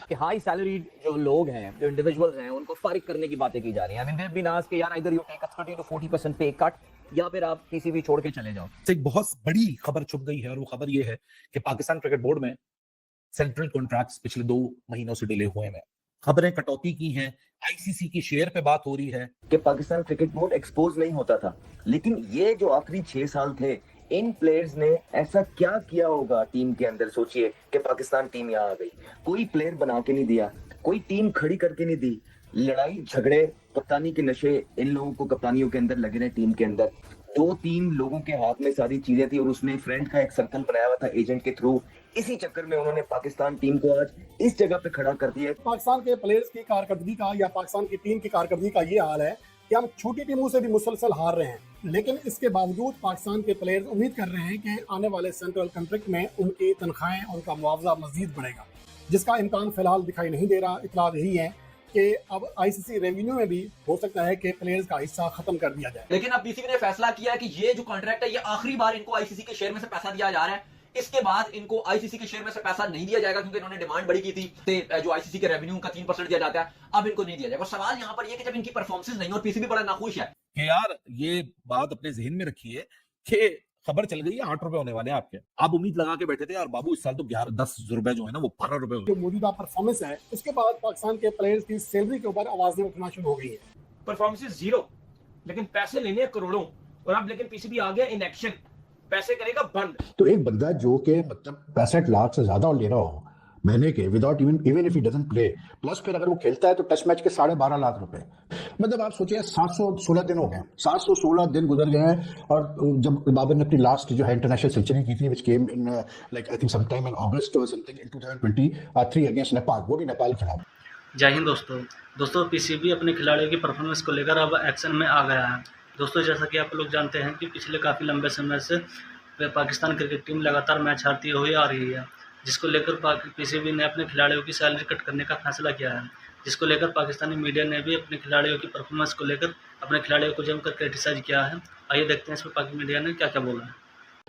कि high salaried जो लोग हैं, जो इंडिविजुअल्स हैं, उनको फारिग करने की बातें की जा रही हैं। I mean there been asked कि यार either you take a 30 to 40% पे कट या फिर आप पीसीबी छोड़ के चले जाओ। एक बहुत बड़ी खबर छुप गई है और वो खबर ये है कि पाकिस्तान क्रिकेट बोर्ड में सेंट्रल कॉन्ट्रैक्ट्स पिछले 2 महीनों से डिले हुए हैं। खबरें कटौती की हैं, आईसीसी की शेयर पे बात हो रही है कि पाकिस्तान क्रिकेट बोर्ड एक्सपोज नहीं होता था, लेकिन ये जो आखिरी 6 साल थे, इन प्लेयर्स ने ऐसा क्या किया होगा टीम के अंदर, सोचिए कि पाकिस्तान टीम यहाँ आ गई। कोई प्लेयर बना के नहीं दिया, कोई टीम खड़ी करके नहीं दी, लड़ाई झगड़े कप्तानी के नशे इन लोगों को कप्तानियों के अंदर लगे रहे। टीम के अंदर 2-3 लोगों के हाथ में सारी चीजें थी और उसमें फ्रेंड का एक सर्कल बनाया हुआ था एजेंट के थ्रू। इसी चक्कर में उन्होंने पाकिस्तान टीम को आज इस जगह पे खड़ा कर दिया। पाकिस्तान के प्लेयर्स की कारकर्दगी का या पाकिस्तान की टीम की कारकर्दगी का ये हाल है कि हम छोटी टीमों से भी मुसलसल हार रहे हैं, लेकिन इसके बावजूद पाकिस्तान के प्लेयर्स उम्मीद कर रहे हैं कि आने वाले सेंट्रल कॉन्ट्रैक्ट में उनकी तनख्वाहें और उनका मुआवजा मजीद बढ़ेगा, जिसका इम्कान फिलहाल दिखाई नहीं दे रहा। इतला यही है कि अब आईसीसी रेवेन्यू में भी हो सकता है कि प्लेयर्स का हिस्सा खत्म कर दिया जाए। लेकिन अब पीसीबी ने फैसला किया है कि ये जो कॉन्ट्रैक्ट है, ये आखिरी बार इनको आईसीसी के शेयर में से पैसा दिया जा रहा है। इसके बाद इनको आईसीसी के शेयर में से पैसा नहीं दिया जाएगा, क्योंकि इन्होंने डिमांड बड़ी की थी जो आईसीसी के रेवेन्यू का 3% दिया जाता है, अब इनको नहीं दिया जाएगा। सवाल यहाँ पर ये कि जब इनकी परफॉर्मेंस नहीं, और पीसीबी बड़ा नाखुश है कि यार ये बात अपने जहन में रखिए कि खबर चल गई है 8 रुपए होने वाले हैं आपके। आप उम्मीद लगा के बैठे थे यार बाबू इस साल तो 10 रुपए जो है ना वो 12 रुपए हो जो मौजूदा परफॉर्मेंस है, उसके बाद पाकिस्तान के प्लेयर्स की सैलरी के ऊपर आवाजें उठना शुरू हो गई है। परफॉर्मेंस जीरो, लेकिन पैसे लेने हैं करोड़ों, और अब लेकिन पीसीबी आ गया इन एक्शन, पैसे करेगा बंद। तो एक बंदा जो कि मतलब 65 लाख से ज्यादा ले रहा हो महीने के without even if he doesn't play, plus फिर अगर वो खेलता है तो टेस्ट मैच के 12.5 लाख रुपए, मतलब आप सोचिए 716 दिन हो गए, 716 दिन गुजर गए हैं। और जब बाबर ने अपनी लास्ट जो है इंटरनेशनल सेंचुरी की थी, which came in like I think some time in August और समथिंग इन 2023 अगेंस्ट नेपाल, वो भी नेपाल के खिलाफ। जय हिंद दोस्तों पीसीबी अपने खिलाड़ियों की परफॉर्मेंस को लेकर अब एक्शन में आ गया है। दोस्तों, जैसा कि आप लोग जानते हैं कि पिछले काफ़ी लंबे समय से पाकिस्तान क्रिकेट टीम लगातार मैच हारती हुई आ रही है, जिसको लेकर पीसीबी ने अपने खिलाड़ियों की सैलरी कट करने का फैसला किया है, जिसको लेकर पाकिस्तानी मीडिया ने भी अपने खिलाड़ियों की परफॉर्मेंस को लेकर अपने खिलाड़ियों को जमकर क्रिटिसाइज किया है। आइए देखते हैं इस पर पाकि मीडिया ने क्या क्या बोला है।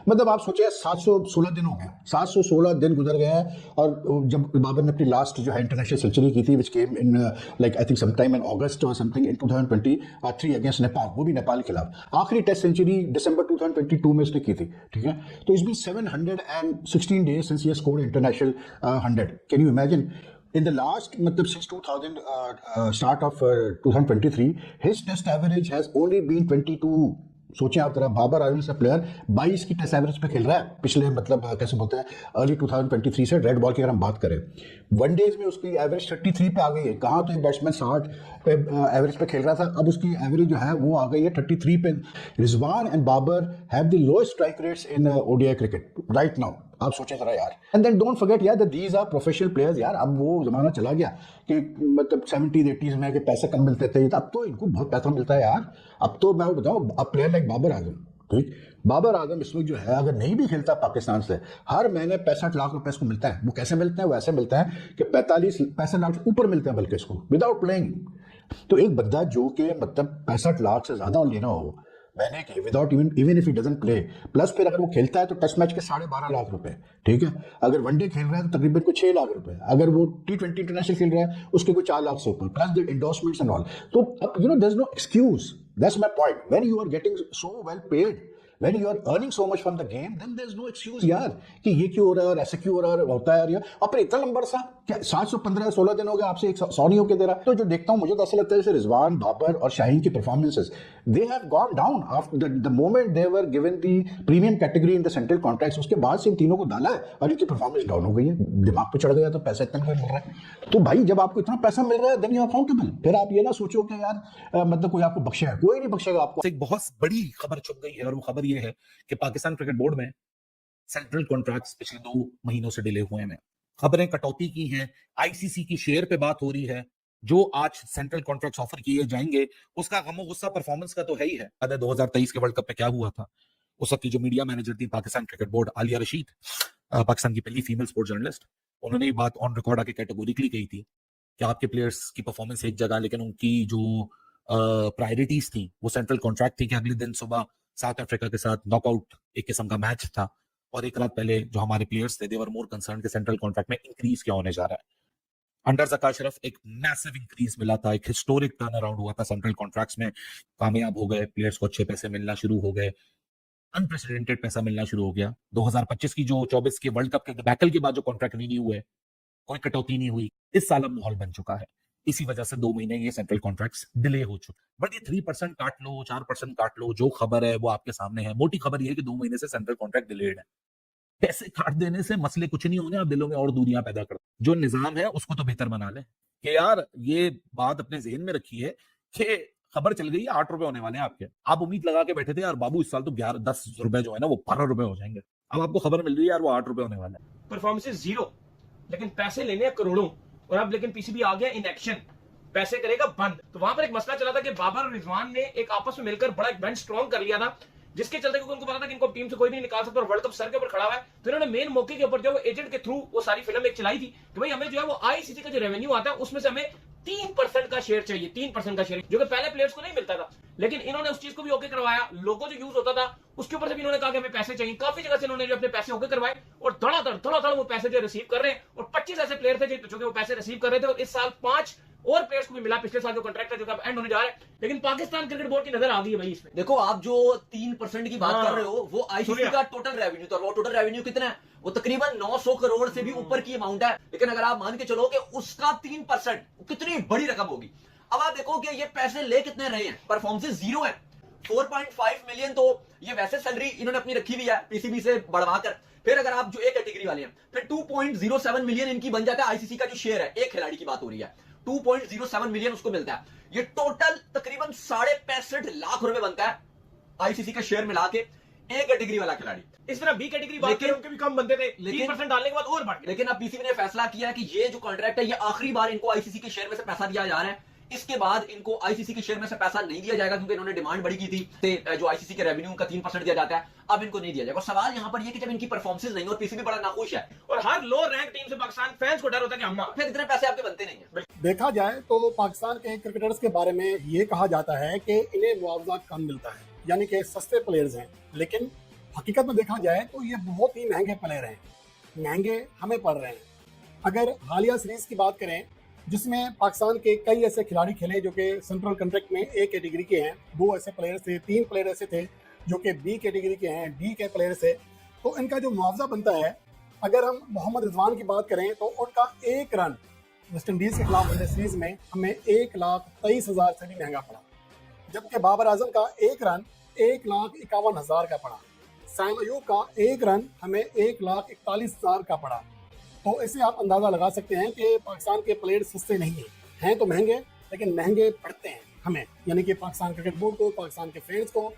मतलब आप सोचिए 716 दिन हो गए, 716 दिन गुजर गए हैं। और जब बाबर ने अपनी लास्ट जो है इंटरनेशनल सेंचुरी की थी, which came in like I think some time in August और समथिंग इन 2023 अगेंस्ट नेपाल, वो भी नेपाल के खिलाफ। आखिरी टेस्ट सेंचुरी दिसंबर 2022 में उसने की थी, ठीक है। तो it's been 716 days since he has scored international 100। Can you imagine in the last मतलब since 2000 start of 2023 his test average has only been 22। सोचें आप, तरह बाबर आजम से प्लेयर 22 की टेस्ट एवरेज पे खेल रहा है पिछले मतलब कैसे बोलते हैं अर्ली 2023 से। रेड बॉल की अगर हम बात करें, वनडेज में उसकी एवरेज 33 पे आ गई है। कहाँ तो एक बैट्समैन 60 पे एवरेज पे खेल रहा था, अब उसकी एवरेज जो है वो आ गई है 33 पे। Rizwan and Babar have the lowest strike rates in ODI cricket right now. आप सोचें जरा यार, एंड देन डोंट फॉरगेट यार that these are professional players यार। अब वो जमाना चला गया कि मतलब 70s 80s में कि पैसे कम मिलते थे, अब तो इनको बहुत पैसा मिलता है यार। अब तो मैं बताऊं, अब प्लेयर लाइक बाबर आजम, ठीक, बाबर आजम इस वक्त जो है अगर नहीं भी खेलता पाकिस्तान से, हर महीने 65 लाख रुपए इसको मिलता है। वो कैसे मिलते हैं? वैसे मिलता है कि 65 लाख से ऊपर मिलते हैं बल्कि इसको विदाउट प्लेइंग। तो एक बंदा जो कि मतलब 65 लाख से ज्यादा लेना हो मैंने के without even if he doesn't play, plus फिर अगर वो खेलता है तो टेस्ट मैच के 12.5 लाख रुपए, ठीक है। अगर वनडे खेल रहा है तो तकरीबन को 6 लाख रुपए, अगर वो T20 इंटरनेशनल खेल रहा है उसके को 4 लाख से ऊपर, plus the endorsements and all. तो you know there is no excuse, that's my point. When you are getting so well paid, when you are earning so much from the game, then there's no excuse यार कि ये क्यों हो रहा है और ऐसे क्यों हो रहा है होता है यार। और फिर इतना लंबा सा क्या 715-16 दिन हो गए आपसे 100 नहीं होके दे रहा। तो जो देखता हूँ मुझे तो ऐसा लगता है जैसे रिजवान, बाबर और शाहीन की performances they have gone down after the moment they were given the premium category in the central contracts. उसके बाद से इन तीनों को डाला है और इनकी परफॉर्मेंस डाउन हो गई है, दिमाग पे चढ़ गया। तो पैसा इतना मिल रहा है तो भाई जब आपको इतना पैसा मिल रहा है देन यू अकाउंटेबल। फिर आप ये ना सोचो कि यार मतलब कोई आपको बख्शेगा, कोई नहीं बख्शेगा आपको। एक बहुत बड़ी खबर छुप गई है और वो खबर ये है कि पाकिस्तान क्रिकेट बोर्ड में सेंट्रल कॉन्ट्रैक्ट्स पिछले 2 महीनों से डिले हुए हैं। खबरें कटौती की हैं, आईसीसी की शेयर पे बात हो रही है। जो आज सेंट्रल कॉन्ट्रैक्ट्स ऑफर किए जाएंगे उसका गमो गुस्सा परफॉर्मेंस का तो है ही है। 2023 के वर्ल्ड कप में क्या हुआ था, उस वक्त की जो मीडिया मैनेजर थी पाकिस्तान क्रिकेट बोर्ड, आलिया रशीद, पाकिस्तान की पहली फीमेल स्पोर्ट्स जर्नलिस्ट, उन्होंने ये बात ऑन रिकॉर्ड आके कैटेगोरिकली कही थी कि आपके प्लेयर्स की परफॉर्मेंस एक जगह, लेकिन उनकी जो प्रायोरिटीज थी वो सेंट्रल कॉन्ट्रैक्ट थी कि अगले दिन सुबह साउथ अफ्रीका के साथ नॉकआउट एक किस्म का मैच था, और एक रात पहले जो हमारे प्लेयर्स थे दे वर मोर कंसर्न कि सेंट्रल कॉन्ट्रैक्ट में इंक्रीज क्या होने जा रहा है। अंडर ज़का अशरफ एक मैसिव इंक्रीज मिला था, एक हिस्टोरिक टर्न अराउंड हुआ था सेंट्रल कॉन्ट्रैक्ट्स में, कामयाब हो गए, प्लेयर्स को अच्छे पैसे मिलना शुरू हो गए, अनप्रेसिडेंटेड पैसा मिलना शुरू हो गया। 2025 की जो 24 के वर्ल्ड कप के डिबैकल के बाद जो कॉन्ट्रैक्ट रिन्यू हुए, कोई कटौती नहीं हुई। इस साल अब माहौल बन चुका है, इसी वजह से 2 महीने ये सेंट्रल कॉन्ट्रैक्ट्स डिले हो चुके। बट ये 3% काट लो, 4% काट लो, जो खबर है वो आपके सामने है। मोटी खबर ये है कि 2 महीने से सेंट्रल कॉन्ट्रैक्ट डिलेड है। पैसे काट देने से मसले कुछ नहीं होने, आप दिलों में और दूरियां पैदा कर दो। जो निजाम है उसको तो बेहतर बना ले कि यार ये बात अपने जहन में रखी है कि खबर चल गई है 8 रुपए होने वाले हैं आपके, आप उम्मीद लगा के बैठे थे यार बाबू इस साल तो 10 रुपए जो है ना वो 12 रुपए हो जाएंगे, अब आपको खबर मिल रही है यार वो 8 रुपए होने वाला है। परफॉर्मेंस जीरो, लेकिन पैसे लेने हैं करोड़ों, और अब लेकिन पीसीबी आ गया इन एक्शन, पैसे करेगा बंद। तो वहां पर एक मसला चला था कि बाबर और रिजवान ने एक आपस में मिलकर बड़ा एक बेंच स्ट्रॉन्ग कर लिया था, जिसके चलते क्योंकि उनको पता था कि इनको टीम से कोई नहीं निकाल सकता और वर्ल्ड कप सर के ऊपर खड़ा हुआ है। तो इन्होंने मेन मौके के ऊपर जो एजेंट के थ्रू वो सारी फिल्म एक चलाई थी कि भाई हमें जो है वो आईसीसी का जो रेवेन्यू आता है उसमें से हमें 3% का शेयर चाहिए, 3% का शेयर, जो कि पहले प्लेयर्स को नहीं मिलता था। लेकिन इन्होंने उस चीज को भी ओके करवाया, लोगो जो यूज होता था उसके ऊपर से भी इन्होंने कहा कि हमें पैसे चाहिए। काफी जगह से इन्होंने जो अपने पैसे ओके करवाए और धड़ाधड़ वो पैसे जो रिसीव कर रहे हैं, और 25 ऐसे प्लेयर थे जो कि वो पैसे रिसीव कर रहे थे, और इस साल 5 और प्लेयर्स को भी मिला पिछले साल जो कॉन्ट्रैक्ट है जो अब एंड होने जा रहा है। लेकिन पाकिस्तान क्रिकेट बोर्ड की नजर आ गई है भाई इसमें। देखो आप जो 3% की बात कर रहे हो वो आईसीसी का टोटल रेवेन्यू था, वो टोटल रेवेन्यू कितना है, वो तकरीबन 900 करोड़ से भी ऊपर की अमाउंट है। लेकिन अगर आप मान के चलो कि उसका 3% कितनी बड़ी रकम होगी। अब आप देखो कि ये पैसे ले कितने रहे हैं, परफॉर्मेंस जीरो है। 4.5 मिलियन तो ये वैसे सैलरी इन्होंने अपनी रखी हुई है पीसीबी से बढ़वाकर। फिर अगर आप जो एक कैटेगरी वाले हैं, फिर 2.07 मिलियन इनकी बन जाता है आईसीसी का जो शेयर है, एक खिलाड़ी की बात हो रही है, 2.07 मिलियन उसको मिलता है। ये टोटल तकरीबन 65.5 लाख रुपए बनता है आईसीसी का शेयर मिला के ए कैटेगरी वाला खिलाड़ी। इस तरह बी कैटेगरी बात करें उनके भी कम बनते थे, 3% डालने के बाद और बढ़ गए। लेकिन अब पीसीबी ने फैसला किया कि ये जो कॉन्ट्रैक्ट है ये आखिरी बार इनको आईसीसी के शेयर में से पैसा दिया जा रहा है। इसके बाद इनको आईसीसी के शेयर में से पैसा नहीं दिया जाएगा, क्योंकि इन्होंने डिमांड बड़ी की थी जो आईसीसी के रेवेन्यू का 3% दिया जाता है, अब इनको नहीं दिया जाएगा। और सवाल यहां पर ये कि जब इनकी परफॉर्मेंस नहीं, और पीसीबी बड़ा नाखुश है, और हर लो रैंक टीम से पाकिस्तान फैंस को डर होता है कि हम फिर इतने पैसे आपके बनते नहीं है। देखा जाए तो पाकिस्तान के क्रिकेटर्स के बारे में ये कहा जाता है कि इन्हें मुआवजा कम मिलता है, यानी कि सस्ते प्लेयर्स हैं। लेकिन हकीकत में देखा जाए तो ये बहुत ही महंगे प्लेयर हैं, महंगे हमें पड़ रहे हैं। अगर हालिया सीरीज की बात करें जिसमें पाकिस्तान के कई ऐसे खिलाड़ी खेले जो कि सेंट्रल कॉन्ट्रैक्ट में ए कैटेगरी के हैं, 2 ऐसे प्लेयर्स थे, 3 प्लेयर ऐसे थे जो कि बी कैटेगरी के हैं, डी के प्लेयर्स थे, तो इनका जो मुआवजा बनता है, अगर हम मोहम्मद रिजवान की बात करें तो उनका 1 रन वेस्ट इंडीज के खिलाफ वनडे सीरीज में हमें 1,23,000 से भी महंगा पड़ा, जबकि बाबर आजम का 1 रन 1,51,000 का पड़ा, साइम अयूब का 1 रन हमें 1,41,000 का पड़ा। तो इससे आप अंदाज़ा लगा सकते हैं कि पाकिस्तान के प्लेयर सस्ते नहीं हैं तो महंगे, लेकिन महंगे पड़ते हैं हमें, यानी कि पाकिस्तान क्रिकेट बोर्ड को, पाकिस्तान के फैंस को।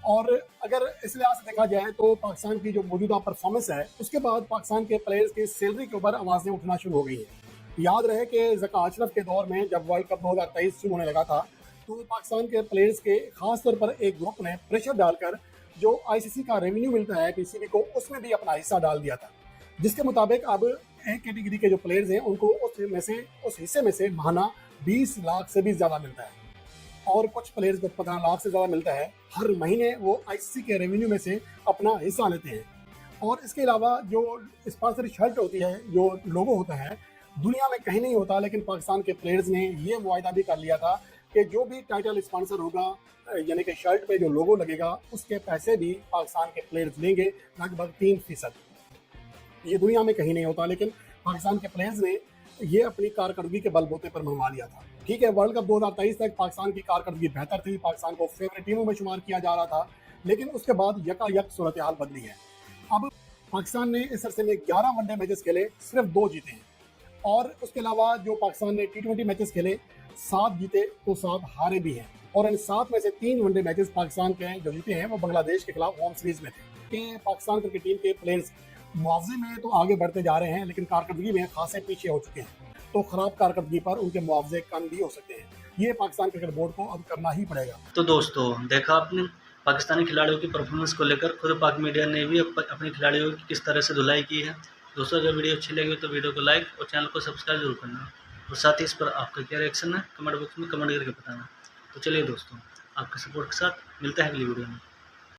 और अगर इस लिहाज से देखा जाए तो पाकिस्तान की जो मौजूदा परफॉर्मेंस है उसके बाद पाकिस्तान के प्लेयर्स की सैलरी के ऊपर आवाज़ें उठना शुरू हो गई हैं। याद रहे कि ज़का अशरफ के दौर में जब वर्ल्ड कप 2023 शुरू होने लगा था तो पाकिस्तान के प्लेयर्स के खास तौर पर एक ग्रुप ने प्रेशर डालकर जो आईसीसी का रेवेन्यू मिलता है पीसीबी को, उसमें भी अपना हिस्सा डाल दिया था, जिसके मुताबिक अब एक कैटेगरी के जो प्लेयर्स हैं उनको उस हिस्से में से माहाना 20 लाख से भी ज़्यादा मिलता है, और कुछ प्लेयर्स को 15 लाख से ज़्यादा मिलता है। हर महीने वो आईसीसी के रेवेन्यू में से अपना हिस्सा लेते हैं। और इसके अलावा जो स्पॉन्सर शर्ट होती है, जो लोगो होता है, दुनिया में कहीं नहीं होता, लेकिन पाकिस्तान के प्लेयर्स ने ये मुआहदा भी कर लिया था कि जो भी टाइटल स्पॉन्सर होगा, यानी कि शर्ट पे जो लोगो लगेगा, उसके पैसे भी पाकिस्तान के प्लेयर्स लेंगे, लगभग 3%। ये दुनिया में कहीं नहीं होता, लेकिन पाकिस्तान के प्लेयर्स ने ये अपनी कारकर्दगी के बलबूते पर मनवा लिया था। ठीक है, वर्ल्ड कप 2023 तक पाकिस्तान की कारकर्दगी बेहतर थी, पाकिस्तान को फेवरेट टीमों में शुमार किया जा रहा था, लेकिन उसके बाद यकायक सूरत हाल बदली है। अब पाकिस्तान ने इस अरसे में 11 वनडे मैचेस खेले, सिर्फ 2 जीते हैं, और उसके अलावा जो पाकिस्तान ने T20 मैचेस खेले 7 जीते तो 7 हारे भी हैं, और इन 7 में से 3 वनडे मैचेस पाकिस्तान के जो जीते हैं वो बांग्लादेश के खिलाफ होम सीरीज में थे। पाकिस्तान क्रिकेट टीम के प्लेयर्स मुआवजे में तो आगे बढ़ते जा रहे हैं, लेकिन कारकर्दगी में खासे पीछे हो चुके हैं, तो खराब कारकर्दगी पर उनके मुआवजे कम भी हो सकते हैं। ये पाकिस्तान क्रिकेट बोर्ड को अब करना ही पड़ेगा। तो दोस्तों देखा आपने पाकिस्तानी खिलाड़ियों की परफॉर्मेंस को लेकर खुद पाक मीडिया ने भी अपने खिलाड़ियों की किस तरह से धुलाई की है। दोस्तों अगर वीडियो अच्छी लगी तो वीडियो को लाइक और चैनल को सब्सक्राइब जरूर करना, और साथ ही इस पर आपका क्या रिएक्शन है कमेंट बॉक्स में कमेंट करके बताना। तो चलिए दोस्तों, आपके सपोर्ट के साथ मिलते हैं अगली वीडियो में।